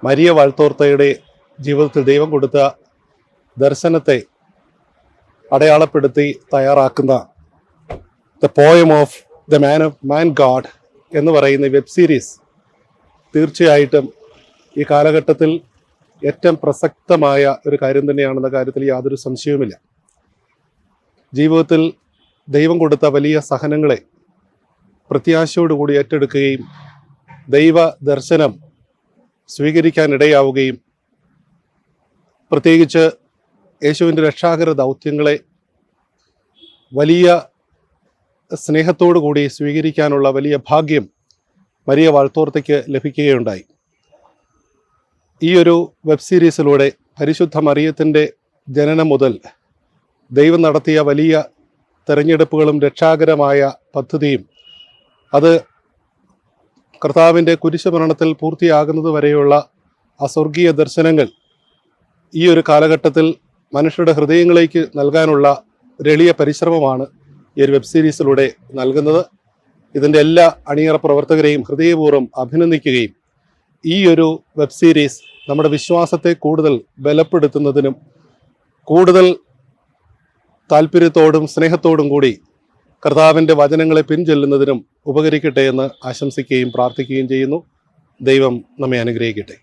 Maria വാഴ്ത്തോർത്തയുടെ ജീവിതത്തിൽ ദൈവം കൊടുത്ത ദർശനത്തെ അടയാളപ്പെടുത്തി തയ്യാറാക്കുന്ന the poem of the man God എന്ന് പറയുന്ന വെബ് സീരീസ് തീർച്ചയായിട്ടും ഈ കാലഘട്ടത്തിൽ ഏറ്റവും പ്രസക്തമായ ഒരു കാര്യം തന്നെയാണെന്ന കാര്യത്തിൽ യാതൊരു സംശയവുമില്ല. ജീവിതത്തിൽ ദൈവം കൊടുത്ത വലിയ സഹനങ്ങളെ പ്രത്യാശയോടുകൂടി ഏറ്റെടുക്കുകയും ദൈവ ദർശനം സ്വീകരിക്കാനിടയാവുകയും പ്രത്യേകിച്ച് യേശുവിൻ്റെ രക്ഷാകര ദൗത്യങ്ങളെ വലിയ സ്നേഹത്തോടു കൂടി സ്വീകരിക്കാനുള്ള വലിയ ഭാഗ്യം മരിയ വാഴ്ത്തോർത്തയ്ക്ക് ലഭിക്കുകയുണ്ടായി. ഈ ഒരു വെബ് സീരീസിലൂടെ പരിശുദ്ധ മറിയത്തിൻ്റെ ജനനം മുതൽ ദൈവം നടത്തിയ വലിയ തെരഞ്ഞെടുപ്പുകളും രക്ഷാകരമായ പദ്ധതിയും അത് കർത്താവിൻ്റെ കുരിശുമരണത്തിൽ പൂർത്തിയാകുന്നത് വരെയുള്ള ആ സ്വർഗീയ ദർശനങ്ങൾ ഈ ഒരു കാലഘട്ടത്തിൽ മനുഷ്യരുടെ ഹൃദയങ്ങളിലേക്ക് നൽകാനുള്ള ഒരു എളിയ പരിശ്രമമാണ് ഈ ഒരു വെബ് സീരീസിലൂടെ നൽകുന്നത്. ഇതിൻ്റെ എല്ലാ അണിയറ പ്രവർത്തകരെയും ഹൃദയപൂർവ്വം അഭിനന്ദിക്കുകയും ഈ ഒരു വെബ് സീരീസ് നമ്മുടെ വിശ്വാസത്തെ കൂടുതൽ ബലപ്പെടുത്തുന്നതിനും കൂടുതൽ താല്പര്യത്തോടും സ്നേഹത്തോടും കൂടി കർത്താവിൻ്റെ വചനങ്ങളെ പിൻചൊല്ലുന്നതിനും ഉപകരിക്കട്ടെ എന്ന് ആശംസിക്കുകയും പ്രാർത്ഥിക്കുകയും ചെയ്യുന്നു. ദൈവം നമ്മെ അനുഗ്രഹിക്കട്ടെ.